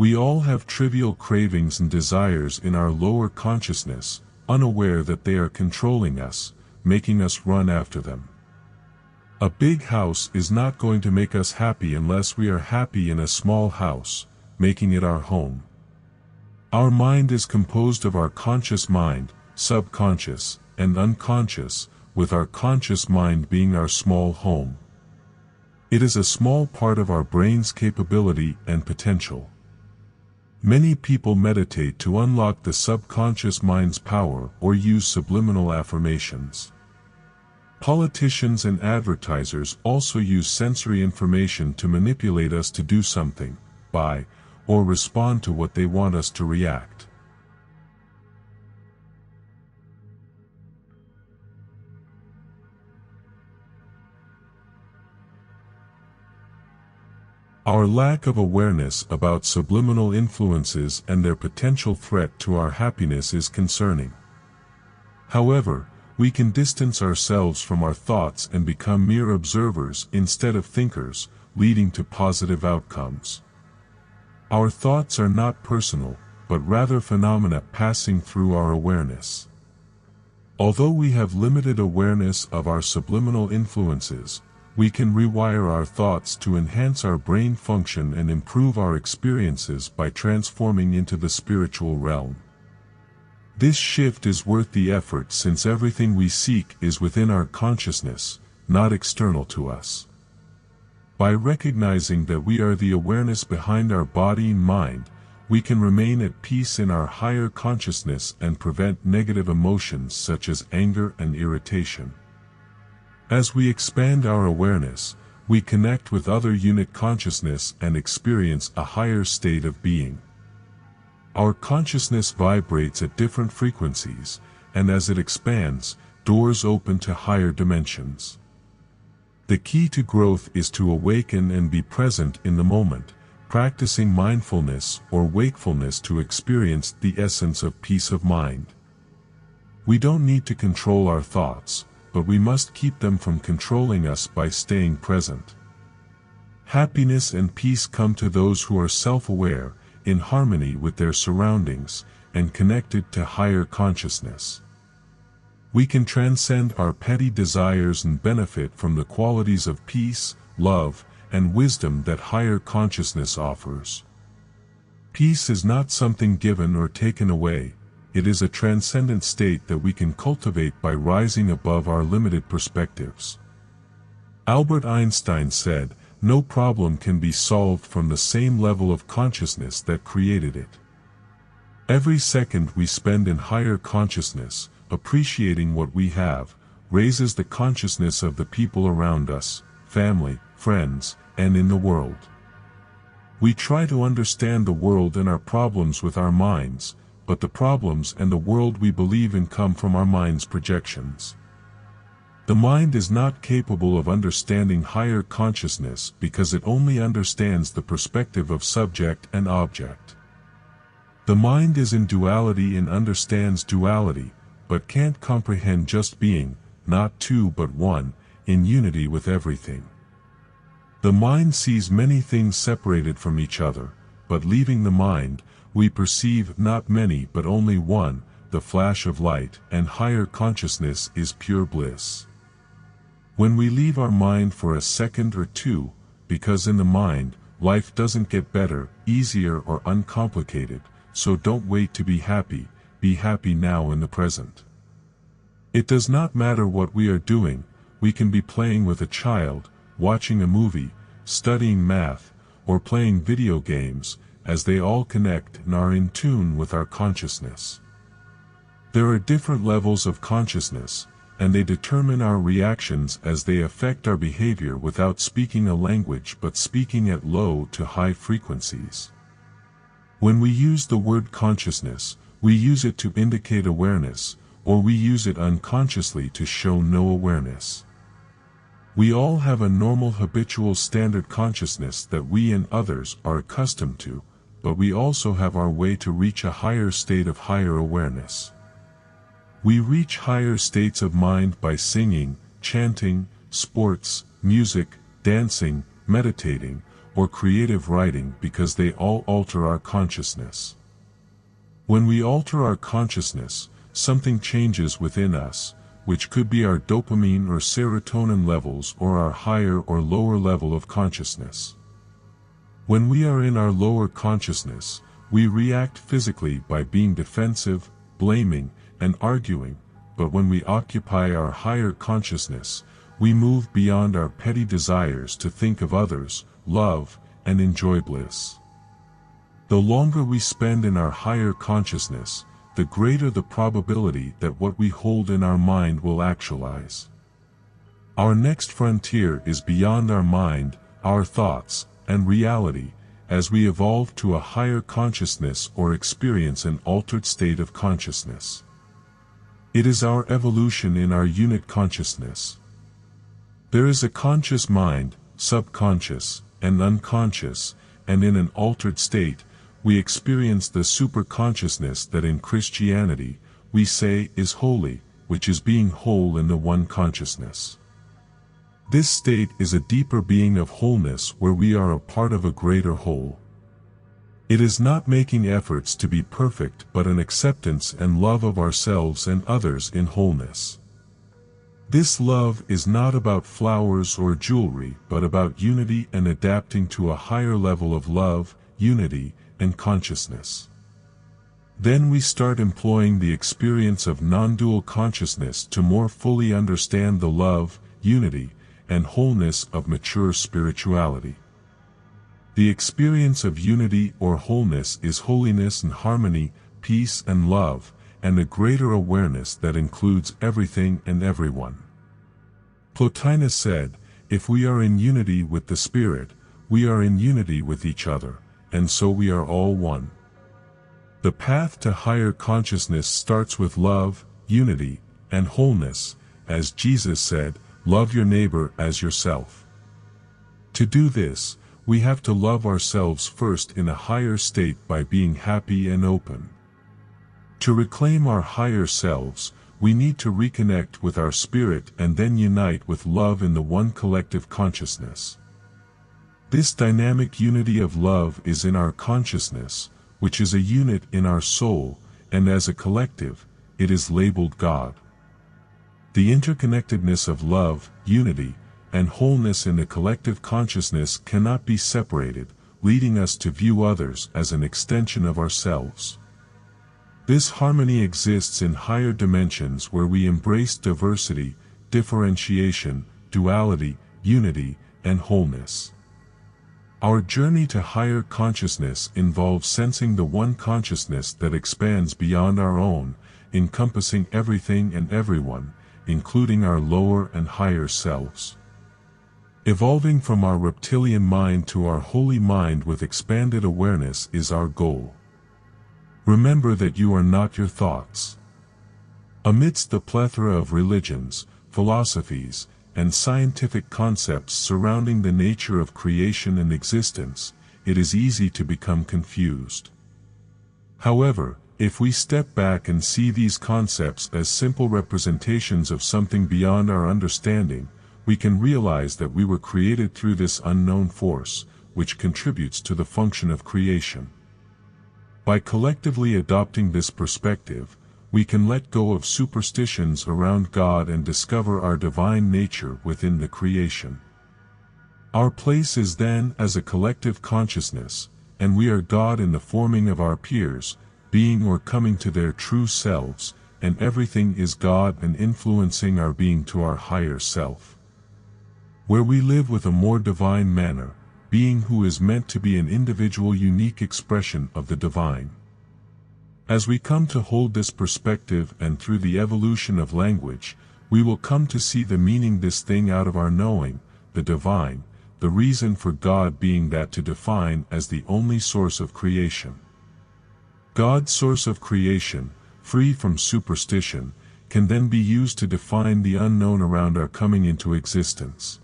We all have trivial cravings and desires in our lower consciousness, unaware that they are controlling us, making us run after them. A big house is not going to make us happy unless we are happy in a small house, making it our home. Our mind is composed of our conscious mind, subconscious, and unconscious, with our conscious mind being our small home. It is a small part of our brain's capability and potential. Many people meditate to unlock the subconscious mind's power or use subliminal affirmations. Politicians and advertisers also use sensory information to manipulate us to do something, buy, or respond to what they want us to react. Our lack of awareness about subliminal influences and their potential threat to our happiness is concerning. However, we can distance ourselves from our thoughts and become mere observers instead of thinkers, leading to positive outcomes. Our thoughts are not personal, but rather phenomena passing through our awareness. Although we have limited awareness of our subliminal influences, we can rewire our thoughts to enhance our brain function and improve our experiences by transforming into the spiritual realm. This shift is worth the effort since everything we seek is within our consciousness, not external to us. By recognizing that we are the awareness behind our body and mind, we can remain at peace in our higher consciousness and prevent negative emotions such as anger and irritation. As we expand our awareness, we connect with other unit consciousness and experience a higher state of being. Our consciousness vibrates at different frequencies, and as it expands, doors open to higher dimensions. The key to growth is to awaken and be present in the moment, practicing mindfulness or wakefulness to experience the essence of peace of mind. We don't need to control our thoughts, but we must keep them from controlling us by staying present. Happiness and peace come to those who are self-aware, in harmony with their surroundings, and connected to higher consciousness. We can transcend our petty desires and benefit from the qualities of peace, love, and wisdom that higher consciousness offers. Peace is not something given or taken away. It is a transcendent state that we can cultivate by rising above our limited perspectives. Albert Einstein said, "No problem can be solved from the same level of consciousness that created it." Every second we spend in higher consciousness, appreciating what we have, raises the consciousness of the people around us, family, friends, and in the world. We try to understand the world and our problems with our minds, but the problems and the world we believe in come from our mind's projections. The mind is not capable of understanding higher consciousness because it only understands the perspective of subject and object. The mind is in duality and understands duality, but can't comprehend just being, not two but one, in unity with everything. The mind sees many things separated from each other, but leaving the mind, we perceive not many but only one, the flash of light, and higher consciousness is pure bliss. When we leave our mind for a second or two, because in the mind, life doesn't get better, easier or uncomplicated, so don't wait to be happy now in the present. It does not matter what we are doing, we can be playing with a child, watching a movie, studying math, or playing video games, as they all connect and are in tune with our consciousness. There are different levels of consciousness, and they determine our reactions as they affect our behavior without speaking a language but speaking at low to high frequencies. When we use the word consciousness, we use it to indicate awareness, or we use it unconsciously to show no awareness. We all have a normal habitual standard consciousness that we and others are accustomed to, but we also have our way to reach a higher state of higher awareness. We reach higher states of mind by singing, chanting, sports, music, dancing, meditating, or creative writing because they all alter our consciousness. When we alter our consciousness, something changes within us, which could be our dopamine or serotonin levels or our higher or lower level of consciousness. When we are in our lower consciousness, we react physically by being defensive, blaming, and arguing, but when we occupy our higher consciousness, we move beyond our petty desires to think of others, love, and enjoy bliss. The longer we spend in our higher consciousness, the greater the probability that what we hold in our mind will actualize. Our next frontier is beyond our mind, our thoughts, and reality, as we evolve to a higher consciousness or experience an altered state of consciousness. It is our evolution in our unit consciousness. There is a conscious mind, subconscious, and unconscious, and in an altered state, we experience the superconsciousness that in Christianity, we say is holy, which is being whole in the one consciousness. This state is a deeper being of wholeness where we are a part of a greater whole. It is not making efforts to be perfect but an acceptance and love of ourselves and others in wholeness. This love is not about flowers or jewelry but about unity and adapting to a higher level of love, unity, and consciousness. Then we start employing the experience of non-dual consciousness to more fully understand the love, unity, and wholeness of mature spirituality. The experience of unity or wholeness is holiness and harmony, peace and love, and a greater awareness that includes everything and everyone. Plotinus said, "If we are in unity with the Spirit, we are in unity with each other, and so we are all one." The path to higher consciousness starts with love, unity, and wholeness, as Jesus said, "Love your neighbor as yourself." To do this, we have to love ourselves first in a higher state by being happy and open. To reclaim our higher selves, we need to reconnect with our spirit and then unite with love in the one collective consciousness. This dynamic unity of love is in our consciousness, which is a unit in our soul, and as a collective, it is labeled God. The interconnectedness of love, unity, and wholeness in the collective consciousness cannot be separated, leading us to view others as an extension of ourselves. This harmony exists in higher dimensions where we embrace diversity, differentiation, duality, unity, and wholeness. Our journey to higher consciousness involves sensing the one consciousness that expands beyond our own, encompassing everything and everyone, including our lower and higher selves. Evolving from our reptilian mind to our holy mind with expanded awareness is our goal. Remember that you are not your thoughts. Amidst the plethora of religions, philosophies, and scientific concepts surrounding the nature of creation and existence, it is easy to become confused. However, if we step back and see these concepts as simple representations of something beyond our understanding, we can realize that we were created through this unknown force, which contributes to the function of creation. By collectively adopting this perspective, we can let go of superstitions around God and discover our divine nature within the creation. Our place is then as a collective consciousness, and we are God in the forming of our peers, being or coming to their true selves, and everything is God and influencing our being to our higher self. Where we live with a more divine manner, being who is meant to be an individual unique expression of the divine. As we come to hold this perspective and through the evolution of language, we will come to see the meaning this thing out of our knowing, the divine, the reason for God being that to define as the only source of creation. God's source of creation, free from superstition, can then be used to define the unknown around our coming into existence.